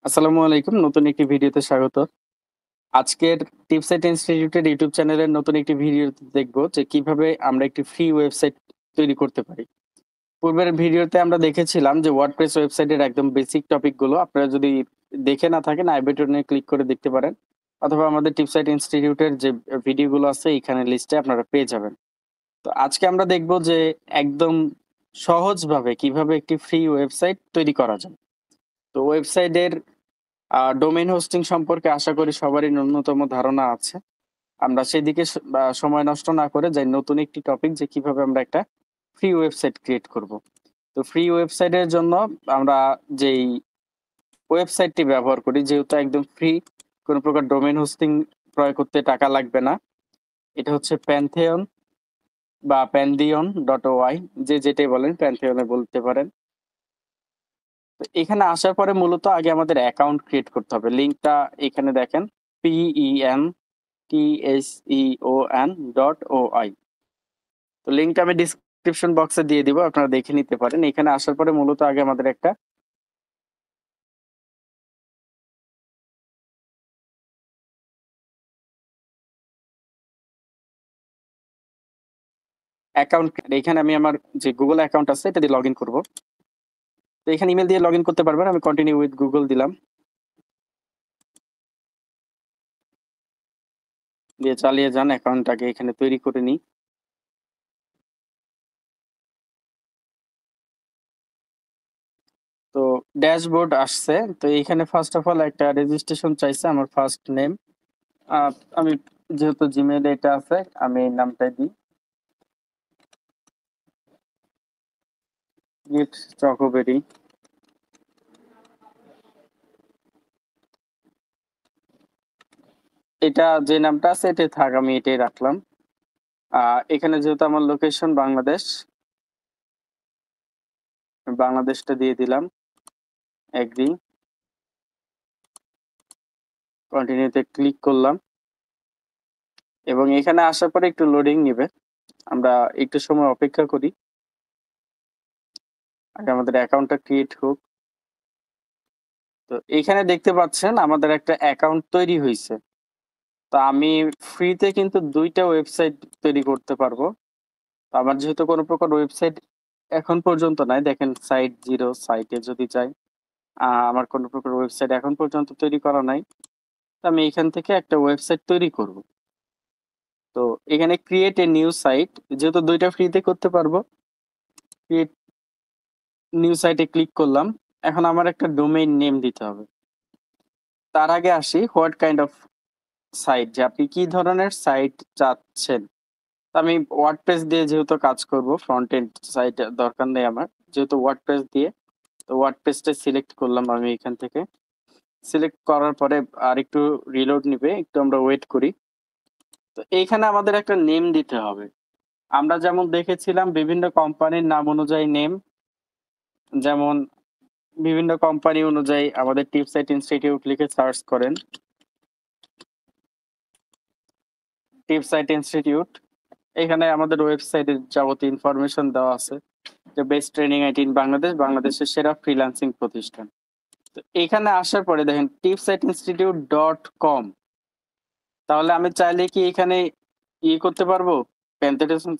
আসসালামু আলাইকুম। নতুন একটি ভিডিওতে স্বাগত। আজকের টিপসেট ইনস্টিটিউটের ইউটিউব চ্যানেলের নতুন একটি ভিডিও দেখব যে কিভাবে আমরা একটি ফ্রি ওয়েবসাইট তৈরি করতে পারি। পূর্বের ভিডিওতে আমরা দেখেছিলাম যে WordPress ওয়েবসাইটের একদম বেসিক টপিক গুলো আপনারা যদি দেখে না থাকেন আই বাটনে ক্লিক করে দেখতে পারেন। অথবা আমাদের টিপসেট ইনস্টিটিউটের যে ভিডিওগুলো আছে এখানে লিস্টে আপনারা পেয়ে যাবেন। তো আজকে আমরা দেখব যে একদম সহজভাবে কিভাবে একটি ফ্রি ওয়েবসাইট তৈরি করা যায়। তো ওয়েবসাইটের ডোমেইন হোস্টিং সম্পর্কে আশা করি সবারই ন্যূনতম ধারণা আছে। আমরা সেদিকে সময় নষ্ট না করে যাই নতুন একটি টপিক যে কিভাবে আমরা একটা ফ্রি ওয়েবসাইট ক্রিয়েট করব। তো ফ্রি ওয়েবসাইটের জন্য আমরা যেই ওয়েবসাইটটি ব্যবহার করি যেহেতু একদম ফ্রি, কোনো প্রকার ডোমেইন হোস্টিং ক্রয় করতে টাকা লাগবে না। এটা হচ্ছে প্যানথিয়ন বা pantheon.oy, যে যেটাই বলেন প্যানথিয়নে বলতে পারেন। তো এখানে আসার পরে মূলত আগে আমাদের অ্যাকাউন্ট ক্রিয়েট করতে হবে। লিংকটা এখানে দেখেন, pentheon.oy। তো লিংকটা আমি ডিসক্রিপশন বক্সে দিয়ে দিব, আপনারা দেখে নিতে পারেন। এখানে আসার পরে মূলত আগে আমাদের একটা অ্যাকাউন্ট, এখানে আমি আমার যে গুগল অ্যাকাউন্ট আছে এটা দিয়ে লগ ইন করবো। তো এখানে ইমেল দিয়ে লগ ইন করতে পারবেন। আমি কন্টিনিউ উইথ গুগল দিলাম, দিয়ে চালিয়ে যান। অ্যাকাউন্টটাকে এখানে তৈরি করে নিই। তো ড্যাশবোর্ড আসছে। তো এখানে ফার্স্ট অফ অল একটা রেজিস্ট্রেশন চাইছে, আমার ফার্স্ট নেম। আমি যেহেতু জিমেইল এটা আছে আমি এই নামটাই দিই, গিফট চকোবেরি। এটা যে নামটা আছে এটাই থাক, আমি এটাই রাখলাম। এখানে যেহেতু আমার লোকেশন বাংলাদেশ, বাংলাদেশটা দিয়ে দিলাম, এগ্রি, কন্টিনিউতে ক্লিক করলাম। এবং এখানে আসার পরে একটু লোডিং নেবে, আমরা একটু সময় অপেক্ষা করি, আগে আমাদের অ্যাকাউন্টটা ক্রিয়েট হোক। তো এখানে দেখতে পাচ্ছেন আমাদের একটা অ্যাকাউন্ট তৈরি হয়েছে। তো আমি ফ্রিতে কিন্তু দুইটা ওয়েবসাইট তৈরি করতে পারবো। তো আমার যেহেতু কোনো প্রকার ওয়েবসাইট এখন পর্যন্ত নাই, দেখেন সাইট জিরো, সাইটে যদি যাই আমার কোনো প্রকার ওয়েবসাইট এখন পর্যন্ত তৈরি করা নাই। তো আমি এখান থেকে একটা ওয়েবসাইট তৈরি করব। তো এখানে ক্রিয়েট এ নিউ সাইট, যেহেতু দুইটা ফ্রিতে করতে পারবো, ক্রিয়েট নিউ সাইটে ক্লিক করলাম। এখন আমার একটা ডোমেইন নেম দিতে হবে। তার আগে আসি হোয়াট কাইন্ড অফ সাইট, যে আপনি কি ধরনের সাইট চাচ্ছেন। আমি ওয়ার্ডপ্রেস দিয়ে যেহেতু কাজ করব, ফ্রন্ট এন্ড সাইট দরকার নেই আমার, যেহেতু ওয়ার্ডপ্রেস দিয়ে। তো ওয়ার্ডপ্রেসটা সিলেক্ট করলাম আমি এখান থেকে। সিলেক্ট করার পরে আর একটু রিলোড নিবে, একটু আমরা ওয়েট করি। তো এইখানে আমাদের একটা নেম দিতে হবে। আমরা যেমন দেখেছিলাম বিভিন্ন কোম্পানির নাম অনুযায়ী নেম, যেমন বিভিন্ন কোম্পানি অনুযায়ী আমাদের টিপসাইট ইনস্টিটিউট লিখে সার্চ করেন, টিপসাইট ইনস্টিটিউট। এখানে আমাদের ওয়েবসাইটের যাবতীয় ইনফরমেশন দেওয়া আছে, যে best training IT in Bangladesh, বাংলাদেশের সেরা ফ্রিল্যান্সিং প্রতিষ্ঠান। তো এখানে আসার পরে দেখেন tipsiteinstitute.com। তাহলে আমি চাইলে কি এখানে করতে পারবো, প্যান্থেটেশন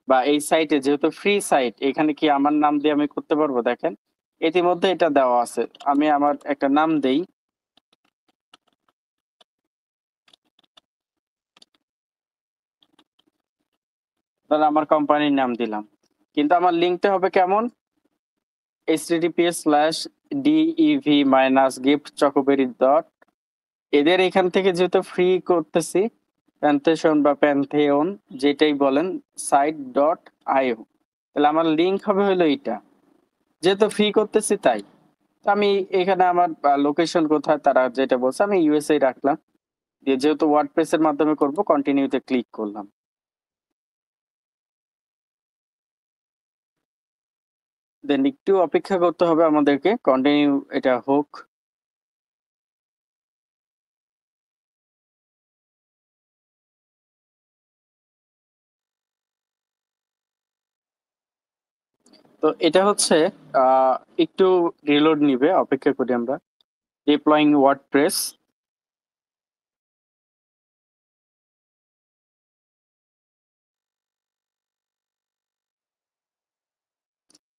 বা এই সাইটে যেহেতু ফ্রি সাইট, এখানে কি আমার নাম দিয়ে আমি করতে পারবো? দেখেন ইতিমধ্যে এটা দেওয়া আছে, আমি আমার একটা নাম দেই। তাহলে আমার কোম্পানির নাম দিলাম, কিন্তু আমার লিঙ্কটা হবে কেমন, https://dev-giftchocoberry. এদের এখান থেকে যেহেতু ফ্রি করতেছি, প্যান্থেশন বা প্যান্থেয়ন যেটাই বলেন, site.io, তাহলে আমার লিংক হবে হলো এইটা, যেহেতু ফ্রি করতেছি তাই। তো আমি এখানে আমার লোকেশন কোথায় তারা যেটা বলছে আমি ইউএসএ রাখলাম, দিয়ে যেহেতু ওয়ার্ডপ্রেস এর মাধ্যমে করব কন্টিনিউতে ক্লিক করলাম। দেন একটু অপেক্ষা করতে হবে আমাদেরকে, কন্টিনিউ এটা হোক। তো এটা হচ্ছে একটু রিলোড নিবে, অপেক্ষা করি আমরা। ডিপ্লয়িং ওয়ার্ডপ্রেস।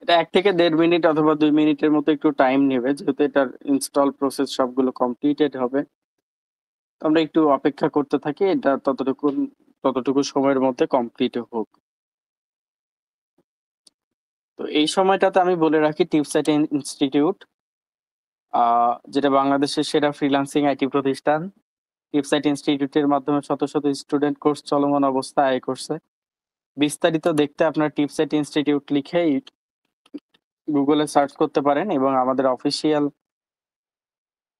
এটা 1 থেকে 1.5 মিনিট অথবা 2 মিনিটের মতো একটু টাইম নেবে, যেহেতু এটার ইনস্টল প্রসেস সবগুলো কমপ্লিটেড হবে। তো আমরা একটু অপেক্ষা করতে থাকি, এটা ততটুকু সময়ের মধ্যে কমপ্লিট হোক। তো এই সময়টাতে আমি বলে রাখি টিপসাইট ইনস্টিটিউট, যেটা বাংলাদেশের সেরা ফ্রিল্যান্সিং আইটি প্রতিষ্ঠান। টিপসাইট ইনস্টিটিউটের মাধ্যমে শত শত স্টুডেন্ট কোর্স চলমান অবস্থায় আয় করছে। বিস্তারিত দেখতে আপনার টিপসাইট ইনস্টিটিউট লিখেই গুগলে সার্চ করতে পারেন এবং আমাদের অফিসিয়াল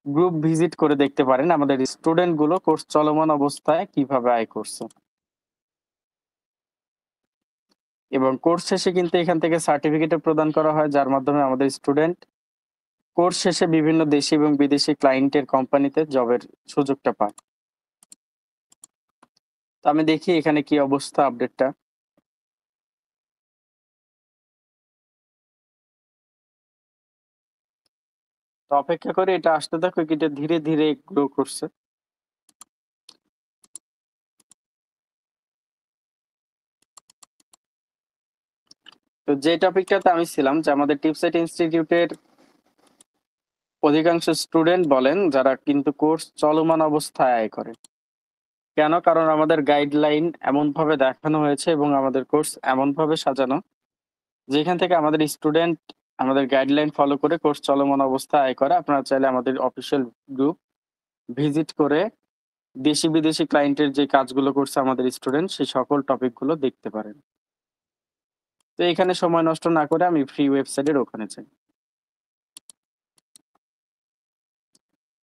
গ্রুপ ভিজিট করে দেখতে পারেন আমাদের স্টুডেন্ট গুলো কোর্স চলমান অবস্থায় কিভাবে আয় করছে। এবং কোর্স শেষে কিন্তু এখান থেকে সার্টিফিকেট প্রদান করা হয়, যার মাধ্যমে আমাদের স্টুডেন্ট কোর্স শেষে বিভিন্ন দেশি এবং বিদেশি ক্লায়েন্টের কোম্পানিতে জবের সুযোগটা পায়। তো আমি দেখি এখানে কি অবস্থা আপডেটটা। তো অপেক্ষা করে এটা আসতে থাকো, এটা ধীরে ধীরে গ্রো করছে। তো যে টপিকটাতে আমি ছিলাম, যে আমাদের টিপসাইট ইনস্টিটিউটের অধিকাংশ স্টুডেন্ট বলেন যারা কিন্তু কোর্স চলমান অবস্থায় আয় করে। কেন? কারণ আমাদের গাইডলাইন এমন ভাবে দেখানো হয়েছে এবং আমাদের কোর্স এমন ভাবে সাজানো, যেখান থেকে আমাদের স্টুডেন্ট আমাদের গাইডলাইন ফলো করে কোর্স চলমান অবস্থায় আয় করে। আপনারা চাইলে আমাদের অফিসিয়াল গ্রুপ ভিজিট করে দেশি বিদেশি ক্লায়েন্টের যে কাজগুলো করছে আমাদের স্টুডেন্ট, সেই সকল টপিকগুলো দেখতে পারেন। তো এখানে সময় নষ্ট না করে আমি ফ্রি ওয়েবসাইটের ওখানে চাই।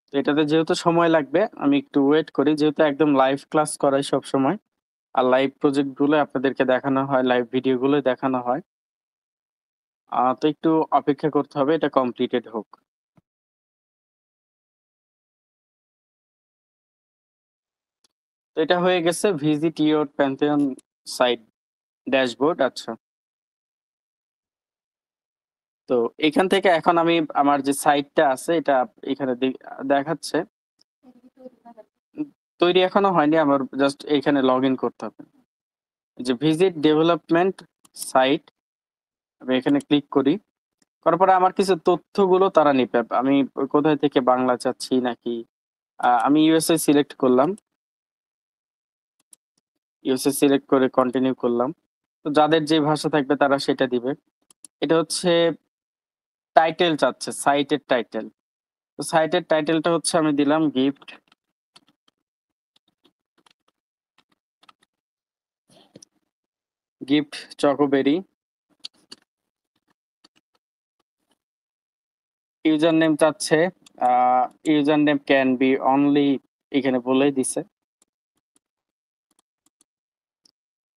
তো এটাতে যেহেতু সময় লাগবে, আমি একটু ওয়েট করি, যেহেতু একদম লাইভ ক্লাস করাই সব সময়, আর লাইভ প্রজেক্ট গুলো আপনাদেরকে দেখানো হয়, লাইভ ভিডিও গুলো দেখানো হয়। তো একটু অপেক্ষা করতে হবে, এটা কমপ্লিটেড হোক। তো এটা হয়ে গেছে visit your pantheon site dashboard. আচ্ছা, তো এখান থেকে এখন আমি আমার যে সাইটটা আছে এটা এখানে দেখাচ্ছে। তৈরি এখনো হয়নি, আমার জাস্ট এখানে লগ ইন করতে হবে। যে ভিজিট ডেভেলপমেন্ট সাইট, আমি এখানে ক্লিক করি। করার পরে আমার কিছু তথ্যগুলো তারা নিবে, আমি কোথায় থেকে বাংলা চাচ্ছি নাকি। আমি ইউএসএ সিলেক্ট করলাম, ইউএসএ সিলেক্ট করে কন্টিনিউ করলাম। তো যাদের যে ভাষা থাকবে তারা সেটা দিবে। এটা হচ্ছে টাইটেল চাচ্ছে, সাইটের টাইটেল। তো সাইটের টাইটেলটা হচ্ছে আমি দিলাম gift gift chocoberry. User name চাচ্ছে, user name can be only, এখানে বলেই দিছে।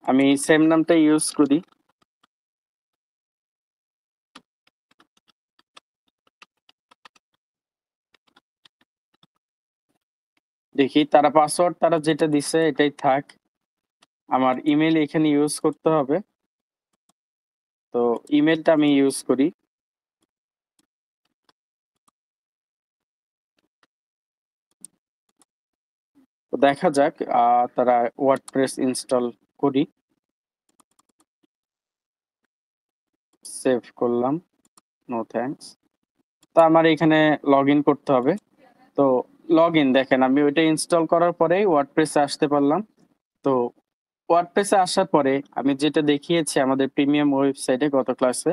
আমি সেম নামটা ইউজ করি। দেখি তারা পাসওয়ার্ড তারা যেটা দিছে এটাই থাক। আমার ইমেল এখানে ইউজ করতে হবে, তো ইমেলটা আমি ইউজ করি। তো দেখা যাক তারা ওয়ার্ডপ্রেস ইনস্টল করি। সেভ করলাম, নো থ্যাঙ্কস। তো আমার এখানে লগ ইন করতে হবে। তো লগ ইন দেখেন, আমি ওইটা ইনস্টল করার পরেই ওয়ার্ডপ্রেসে আসতে পারলাম। তো ওয়ার্ডপ্রেসে আসার পরে আমি যেটা দেখিয়েছি আমাদের প্রিমিয়াম ওয়েবসাইটে গত ক্লাসে,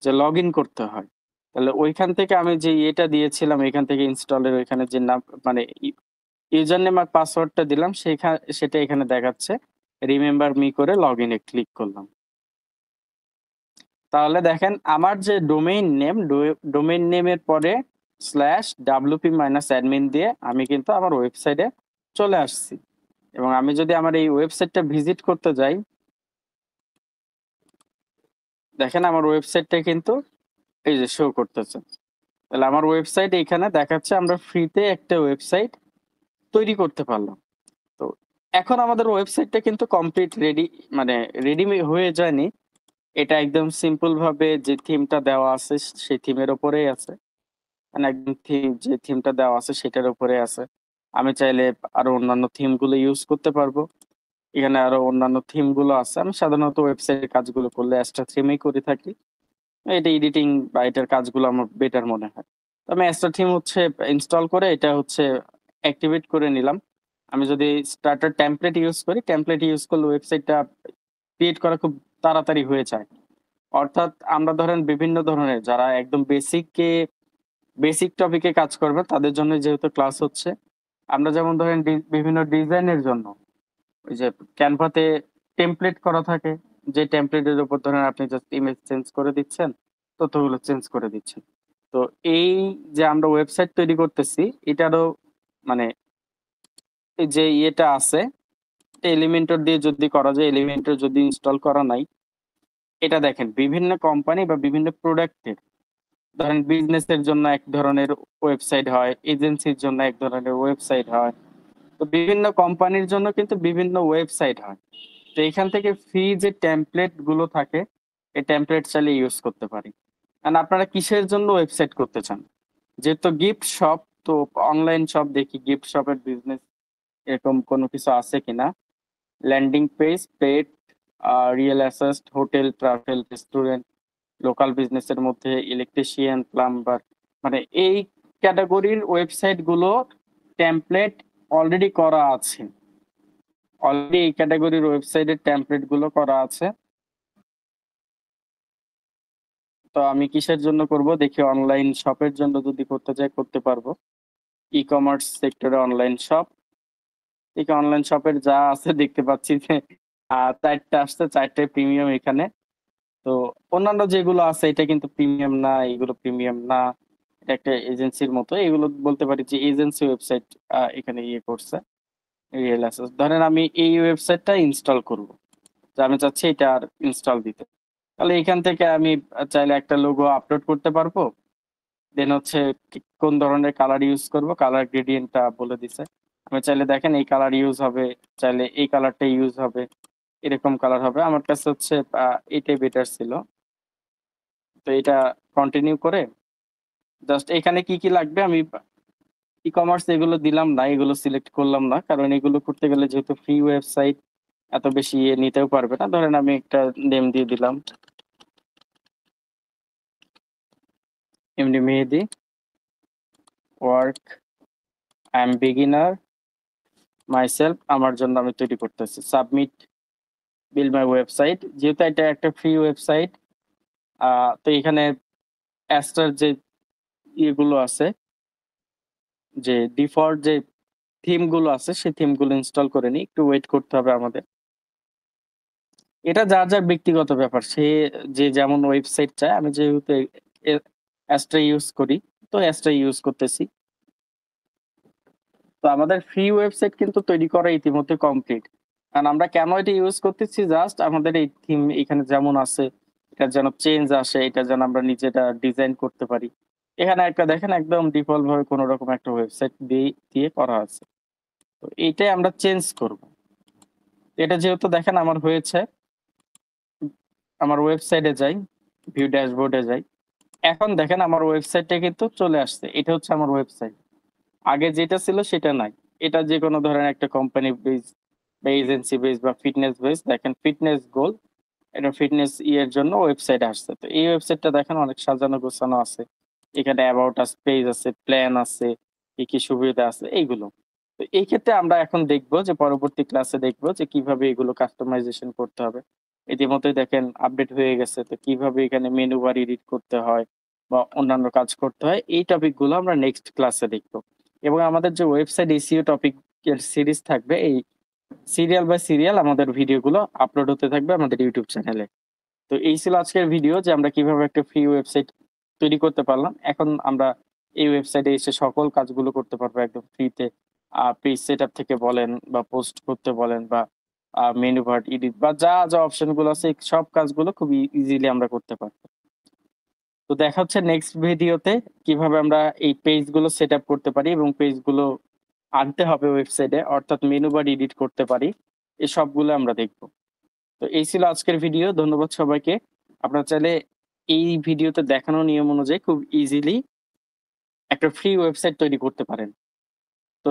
যে লগ ইন করতে হয়। তাহলে ওইখান থেকে আমি যে এটা দিয়েছিলাম, এখান থেকে ইনস্টলের ওইখানে যে নাম, মানে ইউজার নেম আর পাসওয়ার্ডটা দিলাম, সেটা এখানে দেখাচ্ছে। রিমেম্বার মি করে লগ ইনে ক্লিক করলাম। তাহলে দেখেন আমার যে ডোমেইন নেমের পরে /wp-admin দিয়ে আমি কিন্তু আমার ওয়েবসাইটে চলে আসছি। এবং আমি যদি আমার এই ওয়েবসাইটটা ভিজিট করতে যাই, দেখেন আমার ওয়েবসাইটটা কিন্তু এই যে শো করতেছে। তাহলে আমার ওয়েবসাইট এখানে দেখাচ্ছে, আমরা ফ্রিতে একটা ওয়েবসাইট তৈরি করতে পারলাম। তো এখন আমাদের ওয়েবসাইটটা কিন্তু কমপ্লিট রেডি, মানে রেডি হয়ে যায়নি। এটা একদম সিম্পল ভাবে যে থিমটা দেওয়া আছে সেই থিমের উপরেই আছে। মানে একদম থিম, যে থিমটা দেওয়া আছে সেটার উপরে আছে। আমি চাইলে আরো অন্যান্য থিম গুলো ইউজ করতে পারবো। এখানে আরো অন্যান্য থিম গুলো আছে। আমি সাধারণত ওয়েবসাইটের কাজগুলো করলে এক্সট্রা থিমই করে থাকি। এটা এডিটিং বা এটার কাজগুলো আমার বেটার মনে হয়। তো আমি এক্সট্রা থিম হচ্ছে ইনস্টল করে এটা হচ্ছে অ্যাক্টিভেট করে নিলাম। আমি যদি স্টার্টার টেমপ্লেট ইউজ করি, টেমপ্লেট ইউজ করলে ওয়েবসাইটটা ক্রিয়েট করা খুব তাড়াতাড়ি হয়ে যায়। অর্থাৎ আমরা ধরেন বিভিন্ন ধরনের যারা একদম বেসিক টপিকে কাজ করবে তাদের জন্য যেহেতু ক্লাস হচ্ছে, আমরা যেমন ধরেন বিভিন্ন ডিজাইনের জন্য ওই যে ক্যানভাতে টেমপ্লেট করা থাকে, যে টেমপ্লেটের উপর ধরেন আপনি জাস্ট ইমেজ চেঞ্জ করে দিচ্ছেন, তথ্যগুলো চেঞ্জ করে দিচ্ছেন। তো এই যে আমরা ওয়েবসাইট তৈরি করতেছি এটারও মানে এই যে ইয়েটা আছে, এলিমেন্টর দিয়ে যদি করা যায়, এলিমেন্টর যদি ইনস্টল করা নাই, এটা দেখেন বিভিন্ন কোম্পানি বা বিভিন্ন প্রোডাক্টের, ধরেন বিজনেসের জন্য এক ধরনের ওয়েবসাইট হয়, এজেন্সির জন্য এক ধরনের ওয়েবসাইট হয়, তো বিভিন্ন কোম্পানির জন্য কিন্তু বিভিন্ন ওয়েবসাইট হয়। তো এখান থেকে ফ্রি যে টেমপ্লেট গুলো থাকে, এই টেমপ্লেট চাইলে ইউজ করতে পারি। আর আপনারা কিসের জন্য ওয়েবসাইট করতে চান? যেহেতু গিফট শপ, তো অনলাইন শপ দেখি গিফট শপের বিজনেস এরকম কোনো কিছু আছে কিনা। Landing page, paid, real asset, hotel, travel, restaurant, local বিজনেসের মধ্যে ইলেকট্রিশিয়ান, প্লাম্বার, মানে এই ক্যাটাগরির ওয়েবসাইট গুলো টেমপ্লেট অলরেডি করা আছে। অলরেডি এই ক্যাটাগরির ওয়েবসাইটের টেমপ্লেট গুলো করা আছে। তো আমি কিসের জন্য করব দেখি, অনলাইন শপের জন্য যদি করতে চাই করতে পারবো। ই কমার্স সেক্টরে অনলাইন শপ, ঠিক অনলাইন শপের যা আছে দেখতে পাচ্ছি যে চারটা আসছে, চারটায় প্রিমিয়াম এখানে। তো অন্যান্য যেগুলো আছে এটা কিন্তু প্রিমিয়াম না, এগুলো প্রিমিয়াম না, এটা একটা এজেন্সির মতো, এগুলো বলতে পারি যে এজেন্সি ওয়েবসাইট এখানে ইয়ে করছে। রিয়েল অ্যাসেস, ধরেন আমি এই ওয়েবসাইটটা ইনস্টল করব, তো আমি চাচ্ছি এটা আর ইনস্টল দিতে, তাহলে এখান থেকে আমি চাইলে একটা লোগো আপলোড করতে পারবো। দেন হচ্ছে কোন ধরনের কালার ইউজ করব, কালার গ্রেডিয়েন্টটা বলে দিছে। আমি চাইলে দেখেন এই কালার ইউজ হবে, চাইলে এই কালারটা ইউজ হবে, এরকম কালার হবে। আমার কাছে হচ্ছে এটাই বেটার ছিল। তো এটা কন্টিনিউ করে জাস্ট এখানে কি কি লাগবে আমি ই কমার্স এগুলো দিলাম না, এগুলো সিলেক্ট করলাম না, কারণ এগুলো করতে গেলে যেহেতু ফ্রি ওয়েবসাইট এত বেশি ইয়ে নিতেও পারবে না। ধরেন আমি একটা নেম দিয়ে দিলাম, এমনি mehndi work, I am beginner myself, আমার জন্য আমি তৈরি করতেছি, সাবমিট, বিল্ড মাই ওয়েবসাইট। যেহেতু এটা একটা ফ্রি ওয়েবসাইট, তো এখানে অ্যাস্টার যে ইয়েগুলো আছে, যে ডিফল্ট যে থিম গুলো আছে সেই থিম গুলো ইনস্টল করে নিই, একটু ওয়েট করতে হবে আমাদের। এটা যার যার ব্যক্তিগত ব্যাপার, সে যে যেমন ওয়েবসাইট চায়। আমি যেহেতু অ্যাস্ট্রা ইউজ করি, তো অ্যাস্ট্রা ইউজ করতেছি। তো আমাদের ফ্রি ওয়েবসাইট কিন্তু তৈরি করা ইতিমধ্যে কমপ্লিট। কারণ আমরা কেন এটা ইউজ করতেছি, জাস্ট আমাদের এই থিম এখানে যেমন আছে এটা যেন চেঞ্জ আসে, এটা যেন আমরা নিজেটা ডিজাইন করতে পারি। এখানে একটা দেখেন একদম ডিফল্ট ভাবে কোনো রকম একটা ওয়েবসাইট দিয়ে দিয়ে করা আছে। তো এইটাই আমরা চেঞ্জ করব। এটা যেহেতু দেখেন আমার হয়েছে, আমার ওয়েবসাইটে যাই, ভিউ ড্যাশবোর্ডে যাই। এখন দেখেন আমার ওয়েবসাইটটা কিন্তু চলে আসছে, এটা হচ্ছে আমার ওয়েবসাইট। আগে যেটা ছিল সেটা নাই। এটা যে কোনো ধরেন একটা কোম্পানি বেস বা এজেন্সি বেস বা ফিটনেস বেস, দেখেন ফিটনেস গোল, এটা ফিটনেস ইয়ের জন্য ওয়েবসাইট আসছে। তো এই ওয়েবসাইটটা দেখেন অনেক সাজানো গোছানো আছে। এখানে অ্যাবাউট আস পেজ আছে, প্ল্যান আছে, কি কি সুবিধা আছে এইগুলো। তো এই ক্ষেত্রে আমরা এখন দেখবো যে পরবর্তী ক্লাসে দেখবো যে কিভাবে এগুলো কাস্টমাইজেশন করতে হবে। ইতিমধ্যে দেখেন আপডেট হয়ে গেছে, তো কিভাবে এখানে মেনু বার এডিট করতে হয় বা অন্যান্য কাজ করতে হয়, এই টপিক গুলো আমরা নেক্সট ক্লাসে দেখবো। এবং আমাদের যে ওয়েবসাইট এসইও টপিক এর সিরিজ থাকবে, এই সিরিয়াল বাই সিরিয়াল আমাদের ভিডিওগুলো আপলোড হতে থাকবে আমাদের ইউটিউব চ্যানেলে। তো এই ছিল আজকের ভিডিও, যে আমরা কিভাবে একটা ফ্রি ওয়েবসাইট তৈরি করতে পারলাম। এখন আমরা এই ওয়েবসাইটে এসে সকল কাজগুলো করতে পারবো একদম ফ্রিতে। পেজ সেটআপ থেকে বলেন বা পোস্ট করতে বলেন বা মেনু বার এডিট বা যা যা অপশন গুলো আছে, এই সব কাজগুলো খুব ইজিলি আমরা করতে পারবো। তো দেখা হচ্ছে নেক্সট ভিডিওতে, কিভাবে আমরা এই পেজ গুলো সেটআপ করতে পারি এবং পেজ গুলো আনতে হবে ওয়েবসাইটে, অর্থাৎ মেনু বার এডিট করতে পারি, এই সবগুলো আমরা দেখবো। তো এই ছিল আজকের ভিডিও। ধন্যবাদ সবাইকে। আপনারা চাইলে এই ভিডিওতে দেখানো নিয়ম অনুযায়ী খুব ইজিলি একটা ফ্রি ওয়েবসাইট তৈরি করতে পারেন। তো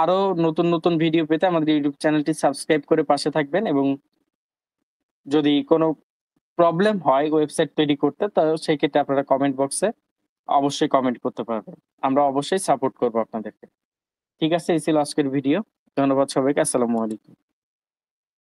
আরো নতুন, নতুন ভিডিও পেতে আমাদের ইউটিউব চ্যানেলটি সাবস্ক্রাইব করে পাশে থাকবেন এবং যদি কোনো প্রবলেম হয় ওয়েবসাইট তৈরি করতে, তো সেক্ষেত্রে আপনারা কমেন্ট বক্সে অবশ্যই কমেন্ট করতে পারবেন। আমরা অবশ্যই সাপোর্ট করব আপনাদেরকে। ঠিক আছে? এই ছিল আজকের ভিডিও। ধন্যবাদ সবাইকে। আসসালামু আলাইকুম।